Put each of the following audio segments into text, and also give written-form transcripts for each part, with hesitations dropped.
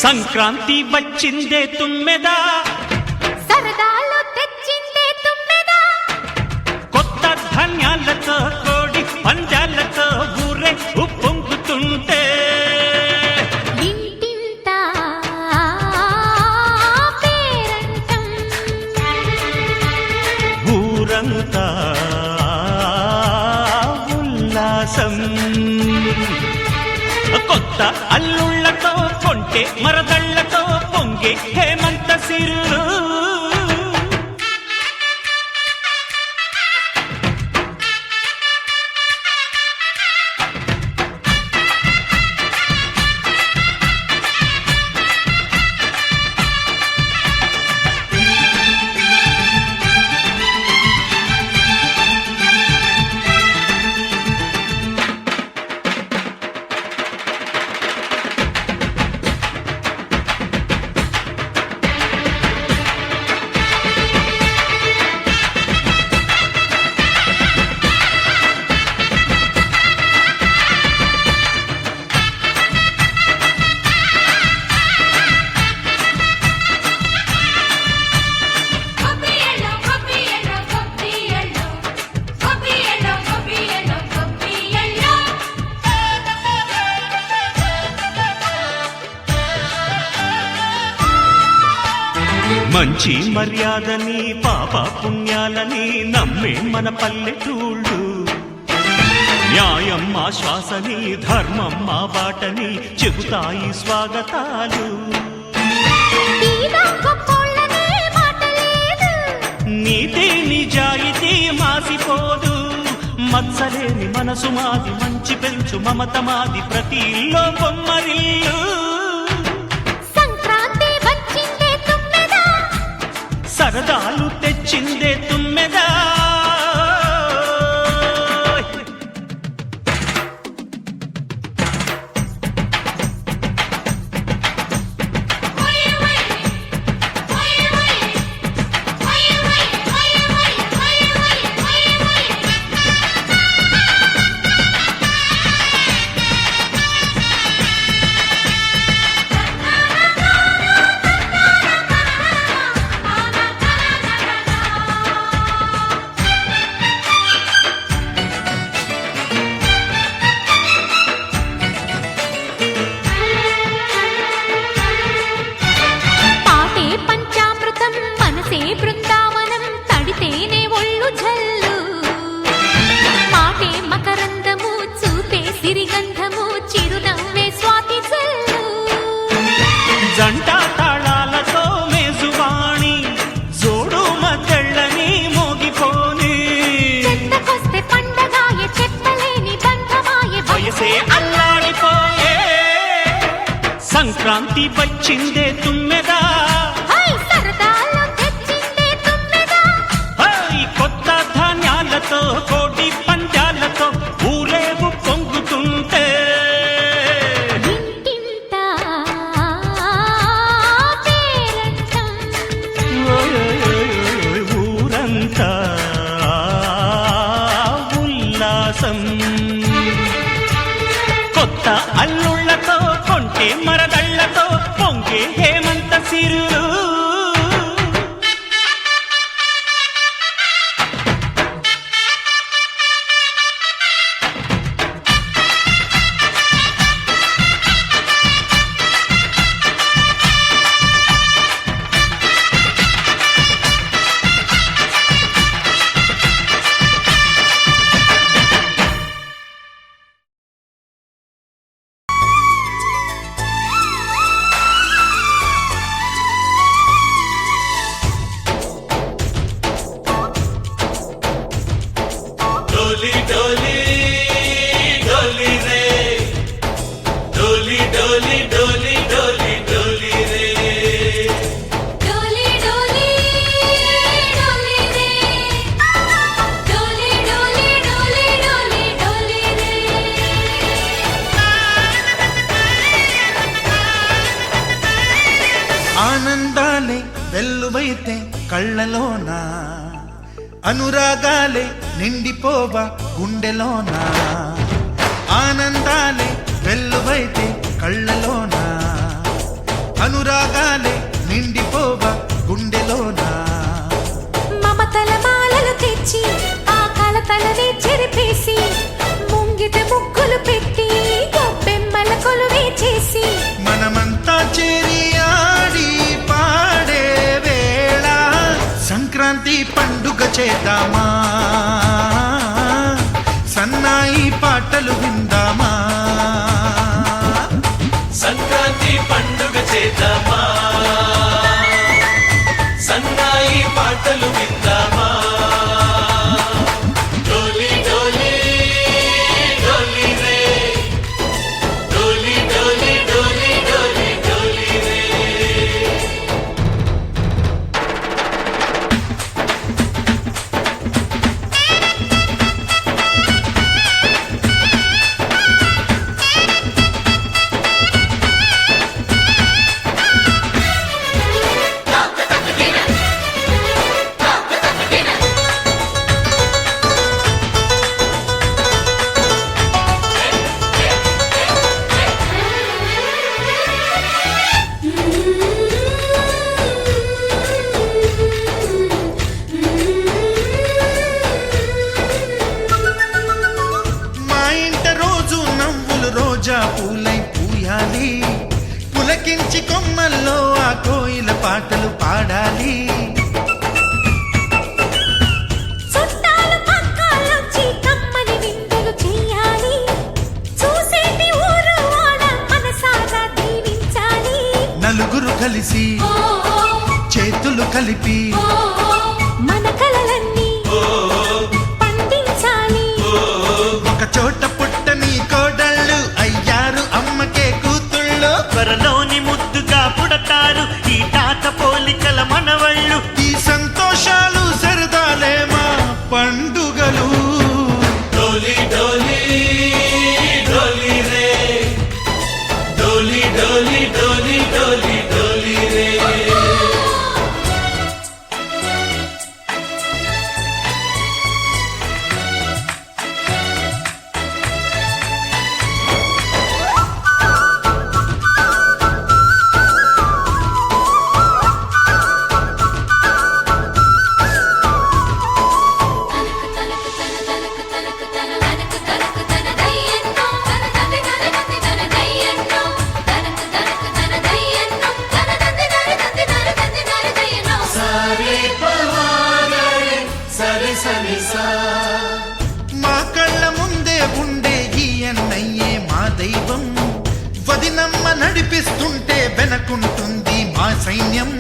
సంక్రాంతి వచ్చిందే తుమ్మెదా, సరదాలు తెచ్చిందే తుమ్మెదా, కొత్త ధాన్యాలతో కోడి పంజాలతో ఊరే ఉప్పొంగుతుంటే ఇంటింతా పేరంటం, ఊరంతా ఉల్లాసం. కొత్త అల్లుళ్లతో కొంటే మరదళ్లతో పొంగే హేమంత సిరులు. మంచి మర్యాదని పాప పుణ్యాలని నమ్మే మన పల్లెటూళ్ళు, న్యాయం మా శ్వాసని ధర్మం మా బాటని చెబుతాయి స్వాగతాలు. నీతి నిజాయితీ మాసిపోదు, మత్సలేని మనసు మాది, మంచి పెంచు మమత మాది, ప్రతి ఇల్లో బొమ్మరిల్లు. సరదాలు తెచ్చిందే తుమ్మెదా, బృందావనం తడితేనే ఒళ్ళు జల్లు, పాటే మకరందము చూపే సిరిగంధము, చిరునవ్వే స్వాతి జల్లు. జంట తాళాలతో మేజువాణి జోడు మద్దళ్ళని మోగిపోని, చెత్తకొస్తే పండగాయ చెప్పలేని బంధమాయ, వయసే అల్లాడిపోయే. సంక్రాంతి వచ్చిందే తుమ్మెదా, కోటి పంజాలతో ఊరేగు పొంగుతుంటే ఇంటింతా పేరంటం, ఊరంతా ఉల్లాసం. కొత్త అల్లుళ్లతో కొంటే మరదళ్లతో పొంగే హేమంత సిరులు. डोली डोली डोली रे, डोली डोली डोली डोली डोली रे, डोली डोली डोली रे, डोली डोली डोली डोली डोली रे. ఆనందాలే వెల్లువైతే కళ్ళలోనా, అనురాగాలే నిండిపోవా గుండెలోనా, ఆనందాలే వెల్లువైతే కళ్ళలోనా, చేద్దామా సన్నాయి పాటలు విందామా సంక్రాంతి పండుగ చేద్దామా సన్నాయి పాటలు విందామా డోలి డోలి డోలి రే డోలి డోలి డోలి డోలి డోలి రే మా ఇంట రోజు నవ్వులు రోజా పూలై పూయాలి పులకించి కొమ్మల్లో ఆ కోయిల పాటలు పాడాలి చుట్టాలు పక్కాలొచ్చి కమ్మని విందులు చెయ్యాలి చూసేటి ఊరు వాడ మనసారా దీవించాలి నలుగురు కలిసి చేతులు కలిపి మన కలలన్నీ పండించాలి ఒక చోట పుట్టని కోడళ్ళు అయ్యారు అమ్మకే కూతుళ్ళు త్వరలోని ముద్దుగా పుడతారు ఈ తాత పోలికల మనవళ్ళు ఈ సంతోషాలు సరదాలే మా పండుగలు డోలి డోలి డోలి రే డోలి డోలి డోలి డోలి డోలి రే మా కళ్ళ ముందే ఉండే ఈ అన్నయ్యే మా దైవం వదినమ్మ నడిపిస్తుంటే వెనకుంటుంది మా సైన్యం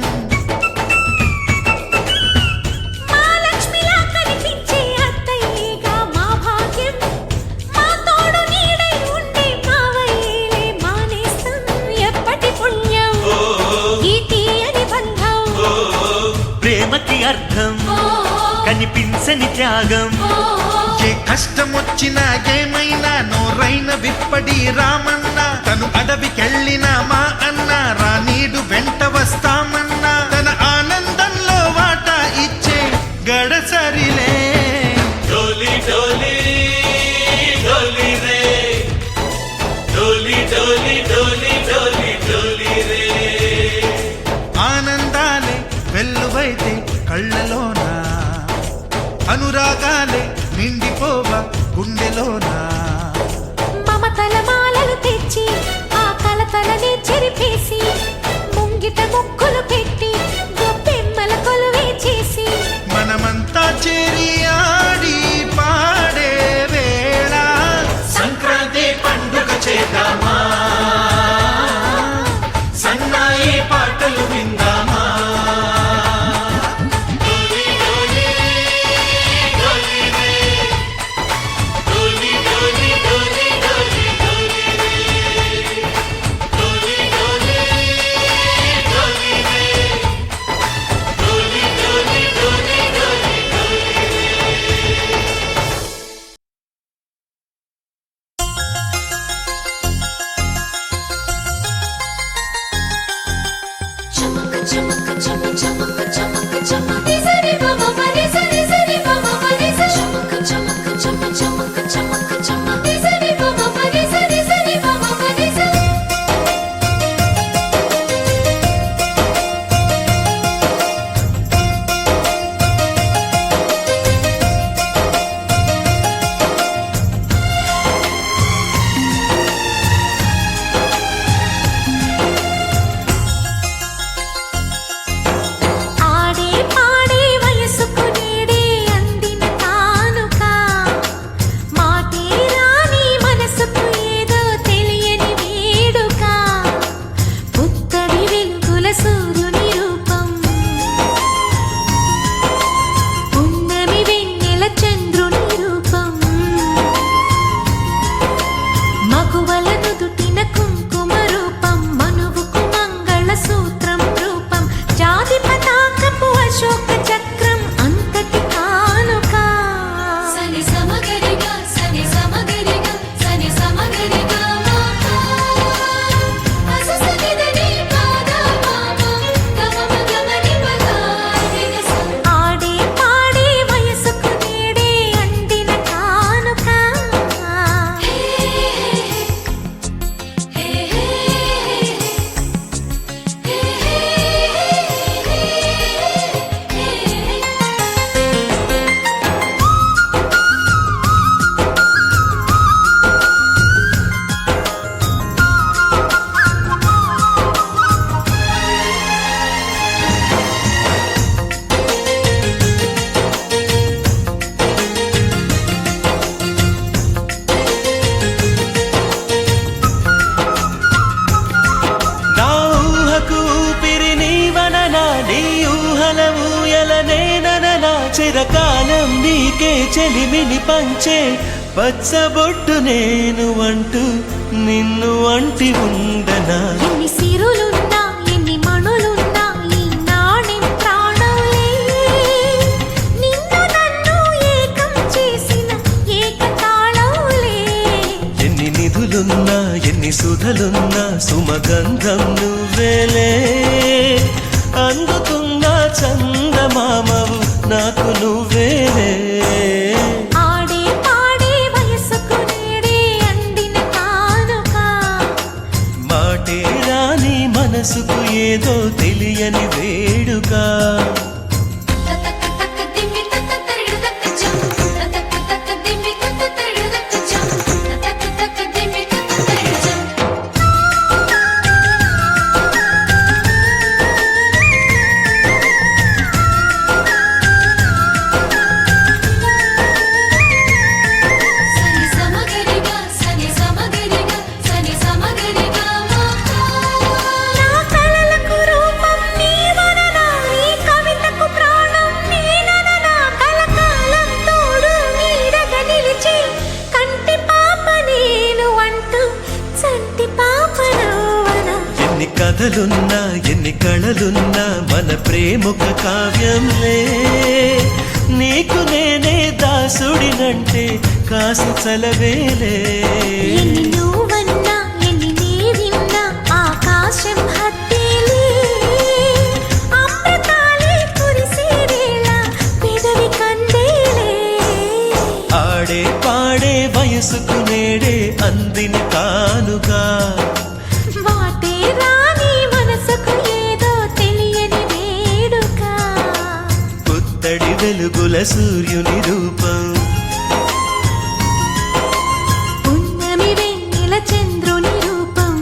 మా లక్ష్మిలా కనిపించే అత్తయ్యేగా మా భాగ్యం మా తోడు నీడై ఉండే మావయ్యేలే మా నేస్తం ఎప్పటి పుణ్యం ఈ తీయని బంధం ప్రేమకి అర్థం కనిపించని త్యాగం ఏ కష్టం వచ్చినా ఏమైనా నోరైన విప్పడి రామన్న తను అడవికెళ్ళిన మా అన్న రానీడు వెంట వస్తామన్నా తన ఆనందంలో వాటా ఇచ్చే గడసరిలే డోలి డోలి డోలి రే డోలి డోలి డోలి డోలి డోలి రే ఆనందాలే వెల్లువైతే కళ్ళలోనా అనురాగాలే నిండిపోవ గుండెలోనా మమతల మాలలు తెచ్చి ఆ కలతలని చెరిపేసి ముంగిట ముక్కులు పెట్టి గొప్పెమ్మల కొలువే చేసి మనమంతా చేరి ఆడి పాడే వేళ సంక్రాంతి పండుగ చేద్దామా సన్నాయి పాటలు విందామా డోలి డోలి డోలి రే డోలి డోలి డోలి డోలి డోలి రే డోలి డోలి డోలి రే డోలి డోలి డోలి డోలి డోలి చమక చమక చమ చమక చమక చమ నిజరి బమ పని సరి సరి బమ పని స చమక చమక చమ చమక చమక చమ నిజరి బమ పని సరి సరి బమ పని స నీకే చెలిమిని పంచే పచ్చబొట్టు నేను అంటూ నిన్ను అంటి ఉండనా. ఎన్ని సిరులున్నా ఎన్ని మణులున్నా ఈ నాణెం ప్రాణంలే నిన్ను నన్ను ఏకం చేసిన ఏకతాళంలే. ఎన్ని నిధులున్నా ఎన్ని సుధలున్నా సుమగంధం నువ్వేలే. అందుకున్న చందమామవు నాకు నువ్వేలే. ఆడే పాడే వయసుకు నేడే అందిన కానుక మాటే రాని మనసుకు ఏదో తెలియని వేడుక. తతక తక దిమ్మి తత తరిడు తక జం తతక తక దిమ్మి తత తరిడు తక జం తతక తక దిమ్మి తత తరిడు జం. సని సమగరిగా సని సమగరిగా సని సమగరిగా మాతా. నా కలలకు రూపం నీవననా నీ కవితకు ప్రాణం నేనననా కలకాలం తోడు నీడగా నిలిచి కంటి పాప నేను అంటూ చంటి పాప నువ్వనా. ఎన్ని కథలున్నా ఎన్ని కళలున్నా మన ప్రేమొక కావ్యంలే. నీకు నేనే దాసుడినంటే కాసు చలవేలే. ఎన్ని నువ్వన్నా ఎన్ని నీవిన్నా ఆకాశం హత్తేలే. అమృతాలే కురిసే వేళ పెదవి కందేలే. ఆడే పాడే వయసుకు నేడే అందిన కానుగా. వాటే రాని మనసుకు ఏదో తెలియని వేడుక. పుత్తడి వెలుగుల సూర్యుని రూపం. పున్నమి వెన్నెల చంద్రుని రూపం.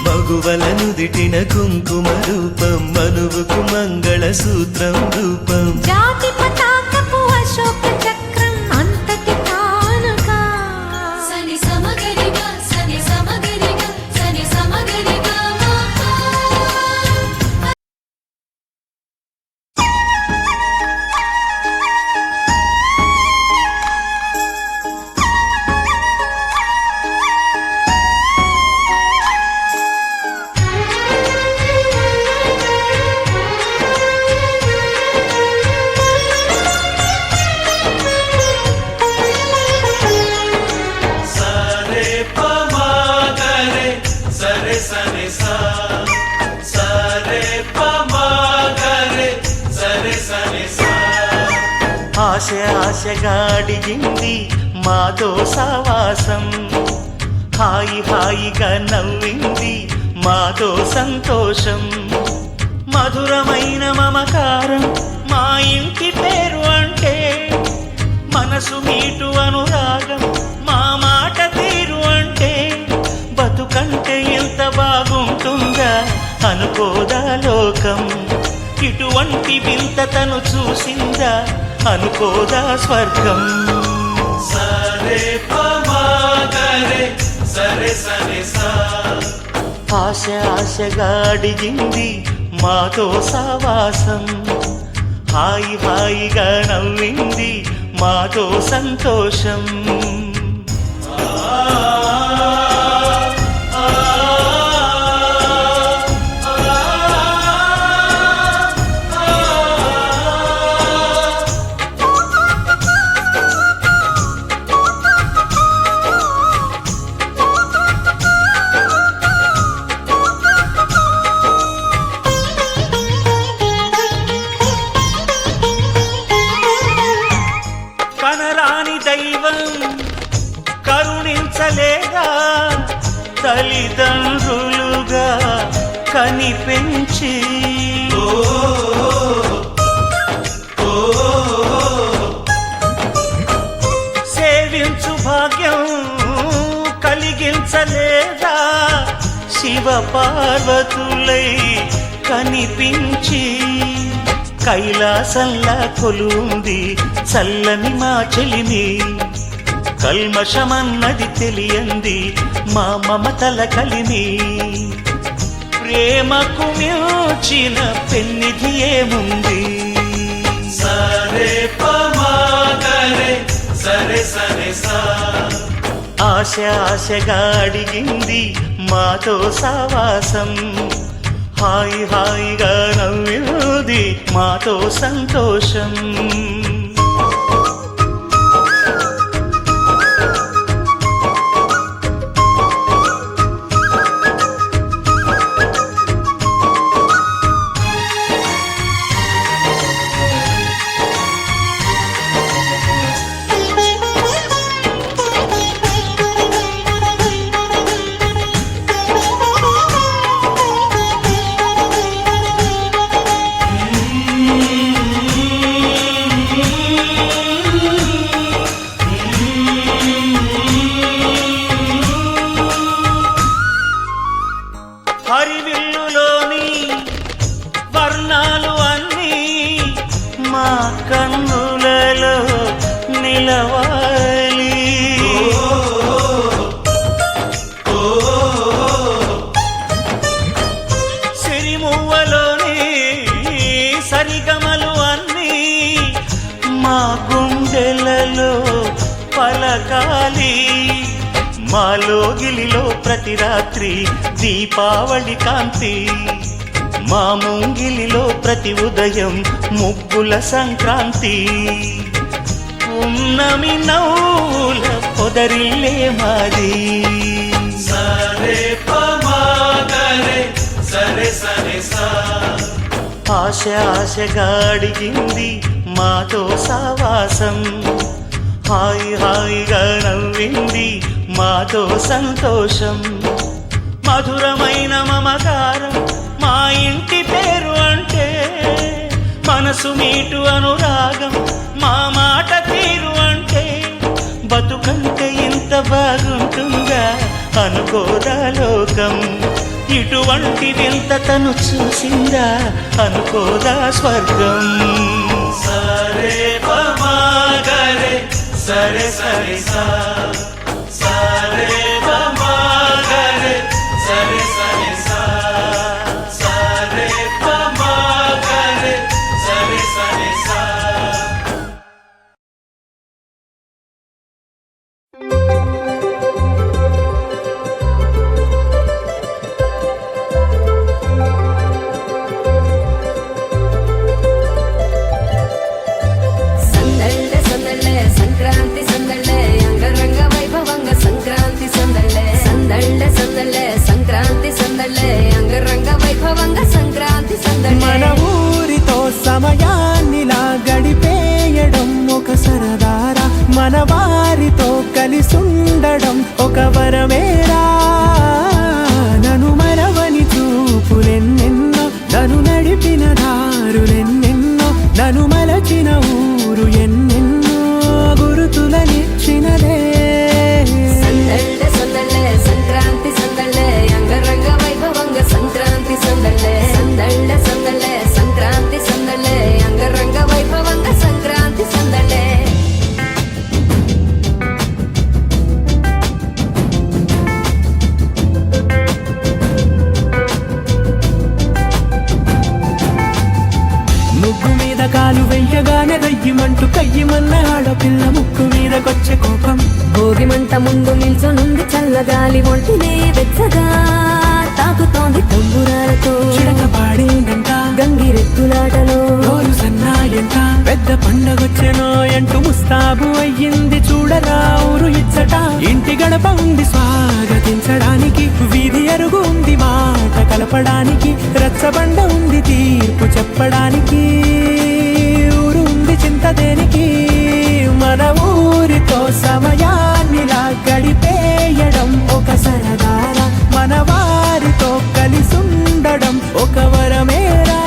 మగువల నుదిటిన కుంకుమ రూపం. మనువుకు మంగళ సూత్రం రూపం. జాతి పతాకపు అశోక చక్రం అంతటి కానుక. సని సమగరిగా సని సమగరిగా సని సమగరిగా మాతా. సరే పమాగరే సరే సరే సా. సరే పమాగరే సరే సరే సా. ఆశ ఆశగా అడిగింది మాతో సావాసం. హాయి హాయిగా నవ్వింది మాతో సంతోషం. మధురమైన మమకారం మా ఇంటి పేరు అంటే. మనసు మీటు అనురాగం మా మాట తీరు అంటే. బతుకంటే ఎంత బాగుంటుందా అనుకోదా లోకం. ఇటువంటి వింతతను చూసిందా అనుకోదా స్వర్గం. సరే పమాగరే సరే సరే సా. ఆశ ఆశగా అడిగింది మాతో సావాసం. హాయి హాయిగా నవ్వింది మాతో సంతోషం. కనరాని దైవం కరుణించలేదా తల్లిదండ్రులుగా కనిపెంచి. సేవించు భాగ్యం కలిగించలేదా శివ పార్వతులై కనిపించి. కైలాసంలా కొలుంది చల్లని మా చెలిమి. కల్మషమన్నది తెలియంది మా మమతల కలిమి. ప్రేమకు మించిన పెన్నిధి ఏముంది. సరే పమాగరే సరే సరే సా ఆశ ఆశగా అడిగింది మాతో సావాసం హాయి హాయిగా నవ్వింది మాతో సంతోషం హరివిల్లులోని వర్ణాలు అన్నీ మా కన్నులలో నిలవాలి సిరిమువ్వలోని సరిగమలు అన్నీ మా గుండెలలో పలకాలి మాలో గిలిలో ప్రతి రాత్రి దీపావళి కాంతి మా ముంగిలిలో ప్రతి ఉదయం ముగ్గుల సంక్రాంతి ఉన్నమి నవ్వుల పొదరిల్లే మాది సరే పమాగరే సరే సరే సా ఆశ ఆశగా అడిగింది మాతో సావాసం హాయి హాయిగా నవ్వింది మాతో సంతోషం మధురమైన మమకారం మా ఇంటి పేరు అంటే మనసు మీటు అనురాగం మా మాట తీరు అంటే బతుకంటే ఇంత బాగుంటుందా అనుకోదా లోకం ఇటువంటి వింత తను చూసిందా అనుకోదా స్వర్గం సరే పమాగరే సరే సరే సా సరే పమాగరే సరే సరే సా సరే పమాగరే సరే సరే సా సందళ్ళ సందళ్ళ సంక్రాంతి సందళ్ళ అంగరంగ వైభవంగ సంక్రాంతి సందళ్ళ సందళ్ళ సందళ్ళ సంక్రాంతి సందళ్ళ అంగరంగ వైభవంగ సంక్రాంతి సందళ్ళ మన ఊరితో సమయాన్నిలా గడిపేయడం ఒక సరదారా మన వారితో కలిసుండడం ఒక వరమేరా నన్ను మరవని చూపులెన్నెన్నో నన్ను నడిపిన దారులెన్నెన్నో నన్ను మలచిన ఊరు ఎన్నెన్నో గురుతులనిచ్చినదే సందళ్ళ సందళ్ళ సంక్రాంతి సందళ్ళ అంగరంగ వైభవంగ సంక్రాంతి సందళ్ళ సందళ్ళ సందళ్ళ సంక్రాంతి సందళ్ళ అంగరంగ వైభవంగ సంక్రాంతి సందళ్ళ ముగ్గు మీద కాలు వెయ్యగానే రయ్యమంటూ కయ్యమన్న ఆడపిల్ల ముక్కు మీదకొచ్చే కోపం భోగి మంట ముందు నిల్చొనుంది చల్లగాలి ఒంటినే వెచ్చగా తాకుతోంది తంబురాలతో చిడక పాడేనంట గంగిరెద్దులాటలో రోజు సన్నాయంట పెద్ద పండగొచ్చెనో అంటూ ముస్తాబు అయ్యింది చూడరా ఊరు ఇచ్చట ఇంటి గడప ఉంది స్వాగతించడానికి వీధి అరుగు ఉంది మాట కలపడానికి రచ్చబండ ఉంది తీర్పు చెప్పడానికి ఊరు ఉంది చింత దేనికి మన ఊరితో సమయాన్నిలా గడిపేయడం ఒక సరదారా మన వారితో కలిసుండడం ఒక వరమేరా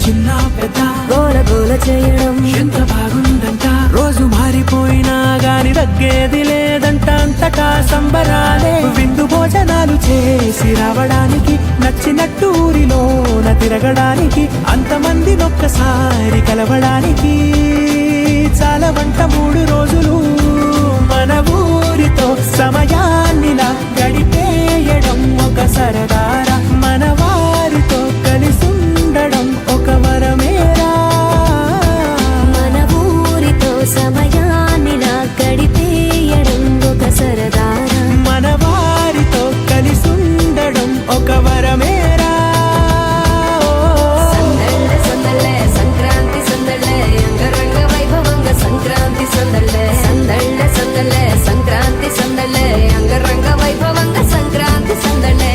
చిన్న పెద్ద గోల గోల చేయడం ఎంత బాగుందంట. రోజు మారిపోయినా గాని తగ్గేది లేదంట. అంతటా సంబరాలే విందు భోజనాలు చేసి రావడానికి, నచ్చినట్టు ఊరిలోన తిరగడానికి, అంతమంది ఒక్కసారి కలవడానికి చాలా వంట 3 రోజులు మన ఊరితో సమయాన్నిలా గడిపేయడం ఒక సరదారా. మన వారితో కలిసుండడం ఒక వరమేరా. మన ఊరితో సమయాన్నిలా గడిపేయడం ఒక సరదారా. మన వారితో కలిసుండడం ఒక వరమేరా. సందళ్ళ సందళ్ళే సంక్రాంతి సందళ్ళే అంగరంగ వైభవంగ సంక్రాంతి సందళ్ళే. సందళ్ళ సందళ్ళే సంక్రాంతి సందళ్ళే అంగరంగ వైభవంగ సంక్రాంతి సందళ్ళే.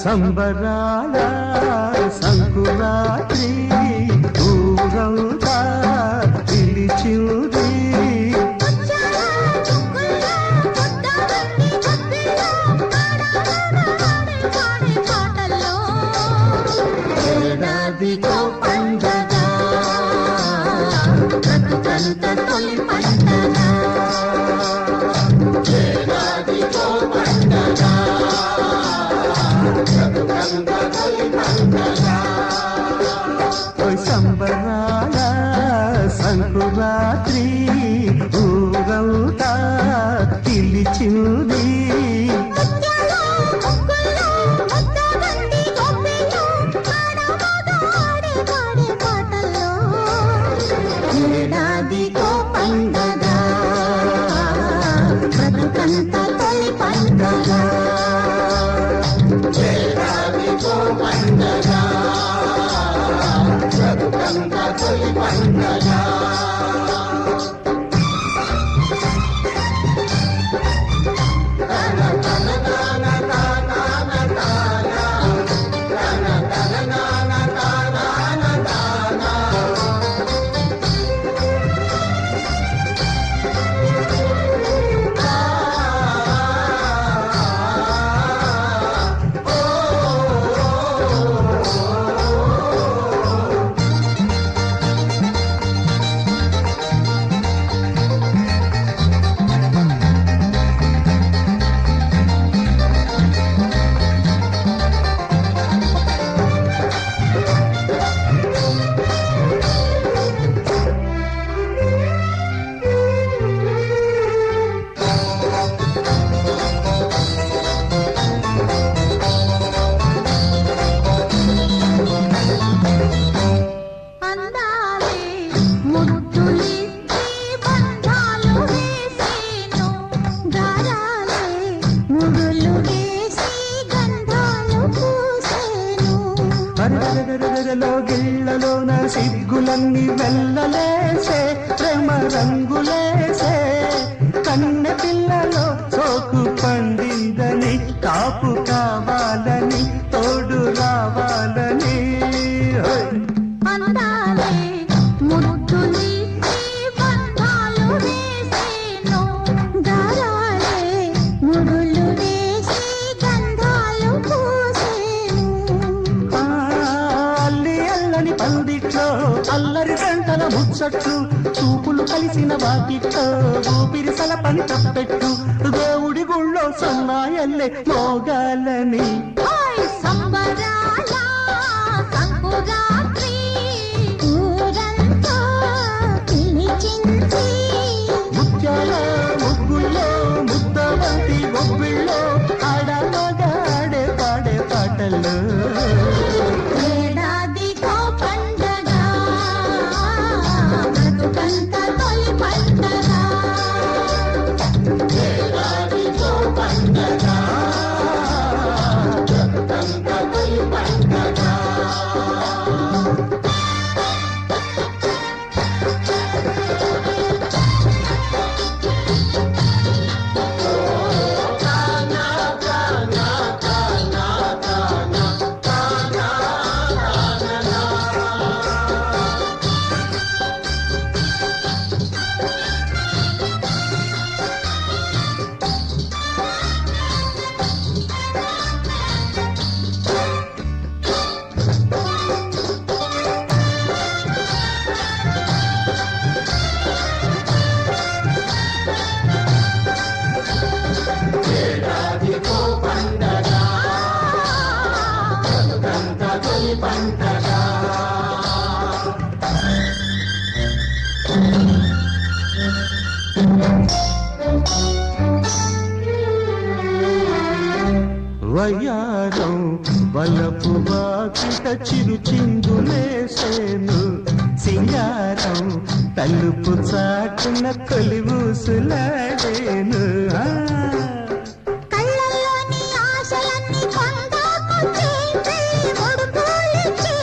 సంబరాల సంకురాత్రి ఊరంతా పిలిచింది. ఏడాదికో పండగ బ్రతుకంత తొలి పండగ. ఏడాదికో పండగ సంబరాల సంకురాత్రి ఊరంతా పిలిచింది. ఏడాదికో పండగ బ్రతుకంత తొలి పండగ. ఏడాదికో పండగ బ్రతుకంత తొలి పండగ. గిళ్ళలోన సిగ్గులన్నీ వెళ్ళలేసే ప్రేమ రంగులేసే. కన్నె పిల్లలో సోకు పండిందని, కాపు కావాలని, తోడు రావాలని. అల్లరి గంటల ముచ్చట్లు చూపులు కలిసిన వాకిట్లో ఊపిరి సలపని తప్పెట్టు. దేవుడి గుళ్ళో సన్నాయల్లే మోగాలని. ముత్యాల ముగ్గుల్లో ముద్దవంతి గొబ్బిళ్ళో ఆడమగాడే పాడే పాటల్లో. పండగ వలపు వాకిట చిరు చిందులేసేను సింగారం తలుపు చాటున తొలి ఊసులాడేను కళ్ళల్లోని ఆశలన్నీ కొందాకొచ్చేసి ముడుపులిచ్చి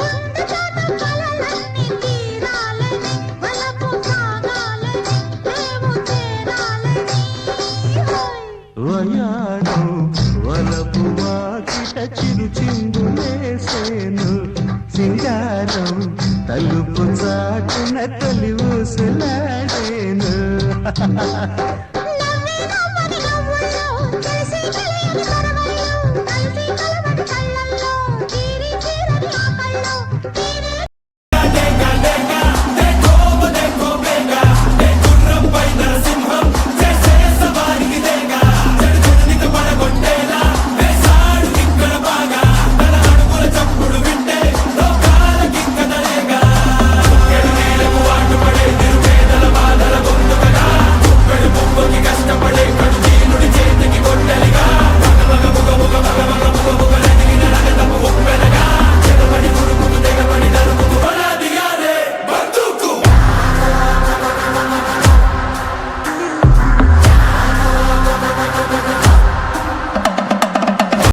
ఉండగాను కలలన్నీ తీరాలని వలపు సాగాలని లేవు చేరాలని వయాడు వలపు వాకిట చిరు చిందులేసేను సింగారం తలుపు చాటున తొలి ఊసులాడేను